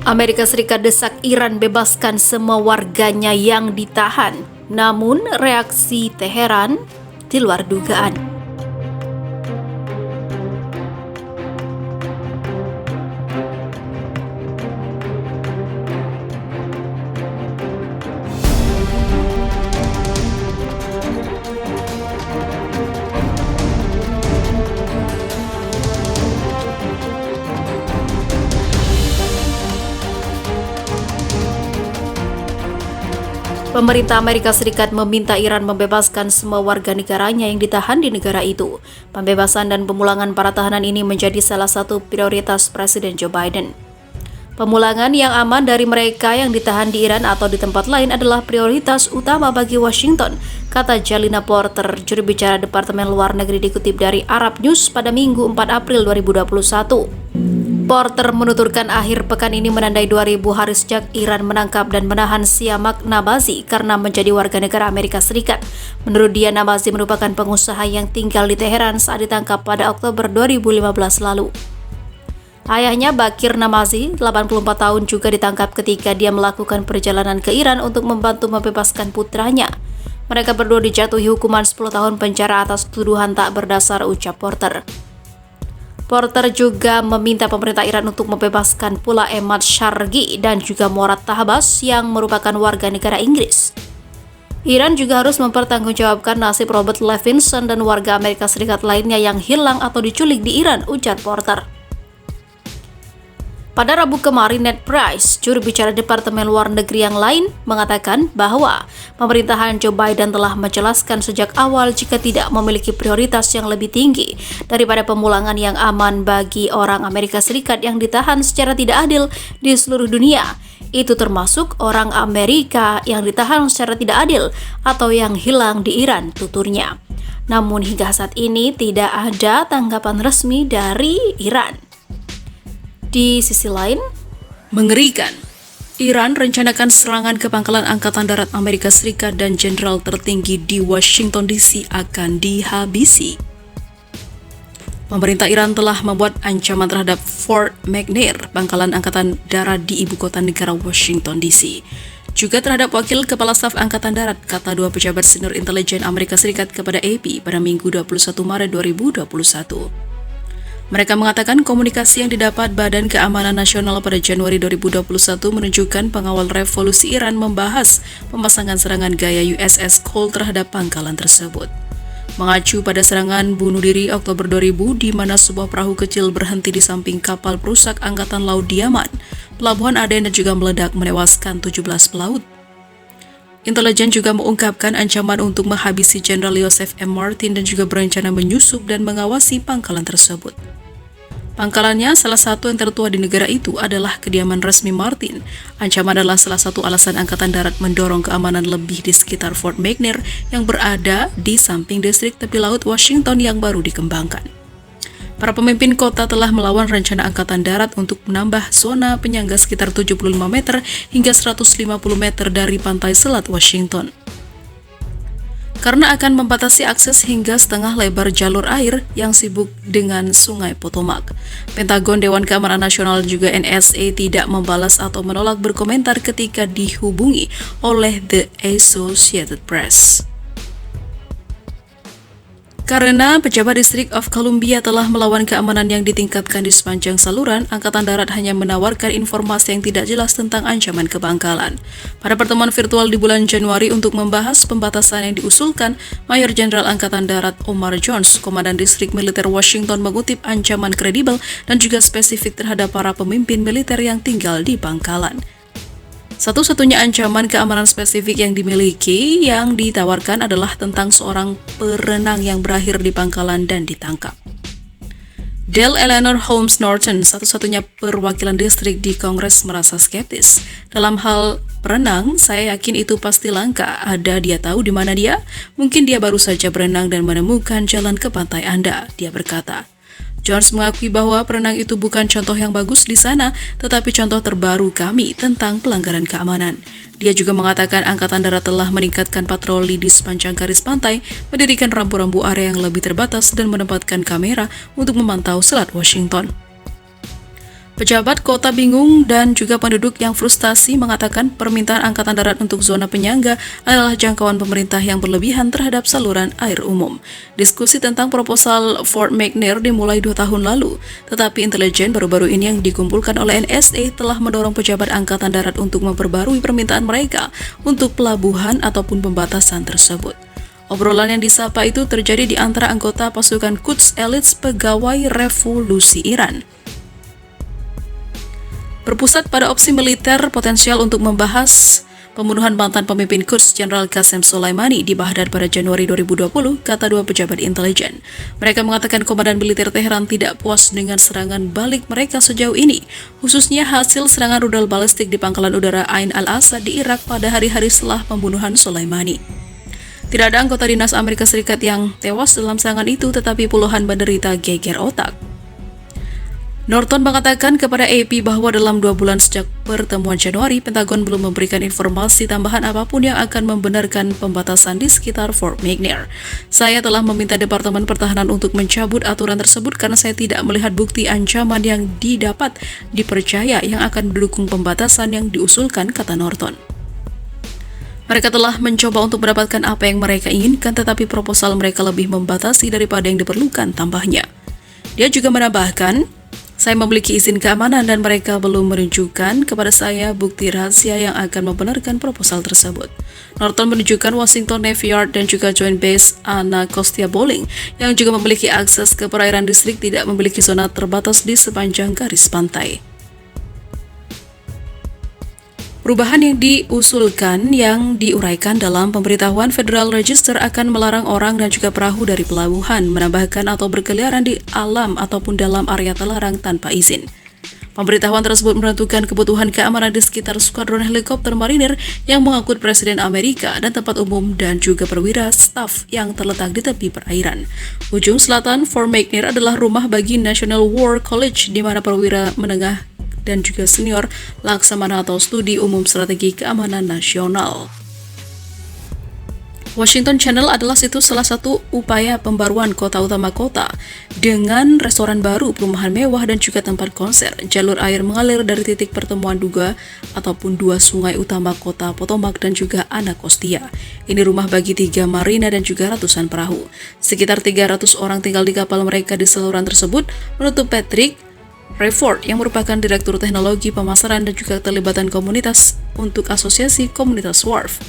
Amerika Serikat desak Iran bebaskan semua warganya yang ditahan. Namun reaksi Teheran di luar dugaan. Pemerintah Amerika Serikat meminta Iran membebaskan semua warga negaranya yang ditahan di negara itu. Pembebasan dan pemulangan para tahanan ini menjadi salah satu prioritas Presiden Joe Biden. Pemulangan yang aman dari mereka yang ditahan di Iran atau di tempat lain adalah prioritas utama bagi Washington, kata Jalina Porter, juru bicara Departemen Luar Negeri dikutip dari Arab News pada Minggu 4 April 2021. Porter menuturkan akhir pekan ini menandai 2000 hari sejak Iran menangkap dan menahan Siamak Nabhazi karena menjadi warga negara Amerika Serikat. Menurut dia, Nabhazi merupakan pengusaha yang tinggal di Teheran saat ditangkap pada Oktober 2015 lalu. Ayahnya, Bakir Nabhazi, 84 tahun, juga ditangkap ketika dia melakukan perjalanan ke Iran untuk membantu membebaskan putranya. Mereka berdua dijatuhi hukuman 10 tahun penjara atas tuduhan tak berdasar, ucap Porter. Porter juga meminta pemerintah Iran untuk membebaskan pula Emad Shargi dan juga Morad Tahbas yang merupakan warga negara Inggris. Iran juga harus mempertanggungjawabkan nasib Robert Levinson dan warga Amerika Serikat lainnya yang hilang atau diculik di Iran, ujar Porter. Pada Rabu kemarin, Ned Price, juru bicara Departemen Luar Negeri yang lain, mengatakan bahwa pemerintahan Joe Biden telah menjelaskan sejak awal jika tidak memiliki prioritas yang lebih tinggi daripada pemulangan yang aman bagi orang Amerika Serikat yang ditahan secara tidak adil di seluruh dunia. Itu termasuk orang Amerika yang ditahan secara tidak adil atau yang hilang di Iran, tuturnya. Namun hingga saat ini tidak ada tanggapan resmi dari Iran. Di sisi lain, mengerikan. Iran rencanakan serangan ke pangkalan Angkatan Darat Amerika Serikat dan jenderal tertinggi di Washington DC akan dihabisi. Pemerintah Iran telah membuat ancaman terhadap Fort McNair, pangkalan Angkatan Darat di ibu kota negara Washington DC. Juga terhadap Wakil Kepala Staf Angkatan Darat, kata dua pejabat senior intelijen Amerika Serikat kepada AP pada Minggu 21 Maret 2021. Mereka mengatakan komunikasi yang didapat Badan Keamanan Nasional pada Januari 2021 menunjukkan pengawal revolusi Iran membahas pemasangan serangan gaya USS Cole terhadap pangkalan tersebut. Mengacu pada serangan bunuh diri Oktober 2000 di mana sebuah perahu kecil berhenti di samping kapal perusak Angkatan Laut di Yaman, pelabuhan Aden dan juga meledak menewaskan 17 pelaut. Intelijen juga mengungkapkan ancaman untuk menghabisi Jenderal Joseph M. Martin dan juga berencana menyusup dan mengawasi pangkalan tersebut. Pangkalannya, salah satu yang tertua di negara itu, adalah kediaman resmi Martin. Ancaman adalah salah satu alasan Angkatan Darat mendorong keamanan lebih di sekitar Fort McNair yang berada di samping distrik tepi laut Washington yang baru dikembangkan. Para pemimpin kota telah melawan rencana Angkatan Darat untuk menambah zona penyangga sekitar 75 meter hingga 150 meter dari pantai selat Washington. Karena akan membatasi akses hingga setengah lebar jalur air yang sibuk dengan Sungai Potomac. Pentagon, Dewan Keamanan Nasional juga NSA tidak membalas atau menolak berkomentar ketika dihubungi oleh The Associated Press. Karena pejabat District of Columbia telah melawan keamanan yang ditingkatkan di sepanjang saluran, Angkatan Darat hanya menawarkan informasi yang tidak jelas tentang ancaman ke pangkalan. Pada pertemuan virtual di bulan Januari untuk membahas pembatasan yang diusulkan, Mayor Jenderal Angkatan Darat Omar Jones, Komandan Distrik Militer Washington, mengutip ancaman kredibel dan juga spesifik terhadap para pemimpin militer yang tinggal di pangkalan. Satu-satunya ancaman keamanan spesifik yang dimiliki yang ditawarkan adalah tentang seorang perenang yang berakhir di pangkalan dan ditangkap. Dale Eleanor Holmes Norton, satu-satunya perwakilan distrik di Kongres, merasa skeptis. Dalam hal perenang, saya yakin itu pasti langka. Ada dia tahu di mana dia? Mungkin dia baru saja berenang dan menemukan jalan ke pantai Anda, dia berkata. Jones mengakui bahwa perenang itu bukan contoh yang bagus di sana, tetapi contoh terbaru kami tentang pelanggaran keamanan. Dia juga mengatakan Angkatan Darat telah meningkatkan patroli di sepanjang garis pantai, mendirikan rambu-rambu area yang lebih terbatas dan menempatkan kamera untuk memantau selat Washington. Pejabat kota bingung dan juga penduduk yang frustasi mengatakan permintaan Angkatan Darat untuk zona penyangga adalah jangkauan pemerintah yang berlebihan terhadap saluran air umum. Diskusi tentang proposal Fort McNair dimulai 2 tahun lalu, tetapi intelijen baru-baru ini yang dikumpulkan oleh NSA telah mendorong pejabat Angkatan Darat untuk memperbarui permintaan mereka untuk pelabuhan ataupun pembatasan tersebut. Obrolan yang disapa itu terjadi di antara anggota pasukan Quds Elit Pegawai Revolusi Iran. Berpusat pada opsi militer potensial untuk membahas pembunuhan mantan pemimpin Quds Jenderal Qasem Soleimani di Baghdad pada Januari 2020, kata dua pejabat intelijen. Mereka mengatakan komandan militer Teheran tidak puas dengan serangan balik mereka sejauh ini, khususnya hasil serangan rudal balistik di pangkalan udara Ain al-Asad di Irak pada hari-hari setelah pembunuhan Soleimani. Tidak ada anggota dinas Amerika Serikat yang tewas dalam serangan itu, tetapi puluhan menderita geger otak. Norton mengatakan kepada AP bahwa dalam 2 bulan sejak pertemuan Januari, Pentagon belum memberikan informasi tambahan apapun yang akan membenarkan pembatasan di sekitar Fort McNair. Saya telah meminta Departemen Pertahanan untuk mencabut aturan tersebut karena saya tidak melihat bukti ancaman yang didapat dipercaya yang akan mendukung pembatasan yang diusulkan, kata Norton. Mereka telah mencoba untuk mendapatkan apa yang mereka inginkan, tetapi proposal mereka lebih membatasi daripada yang diperlukan, tambahnya. Dia juga menambahkan, saya memiliki izin keamanan dan mereka belum menunjukkan kepada saya bukti rahasia yang akan membenarkan proposal tersebut. Norton menunjukkan Washington Navy Yard dan juga Joint Base Anacostia Bolling yang juga memiliki akses ke perairan distrik tidak memiliki zona terbatas di sepanjang garis pantai. Perubahan yang diusulkan yang diuraikan dalam pemberitahuan Federal Register akan melarang orang dan juga perahu dari pelabuhan menambahkan atau berkeliaran di alam ataupun dalam area terlarang tanpa izin. Pemberitahuan tersebut menentukan kebutuhan keamanan di sekitar skuadron helikopter marinir yang mengangkut Presiden Amerika dan tempat umum dan juga perwira staf yang terletak di tepi perairan. Ujung selatan Fort McNair adalah rumah bagi National War College di mana perwira menengah dan juga senior laksamana atau studi umum strategi keamanan nasional. Washington Channel adalah situs salah satu upaya pembaruan kota utama kota dengan restoran baru, perumahan mewah dan juga tempat konser. Jalur air mengalir dari titik pertemuan dua sungai utama kota Potomac dan juga Anacostia. Ini rumah bagi 3 marina dan juga ratusan perahu. Sekitar 300 orang tinggal di kapal mereka di saluran tersebut, menutup Patrick Rayford yang merupakan Direktur Teknologi Pemasaran dan juga Keterlibatan Komunitas untuk Asosiasi Komunitas Wharf.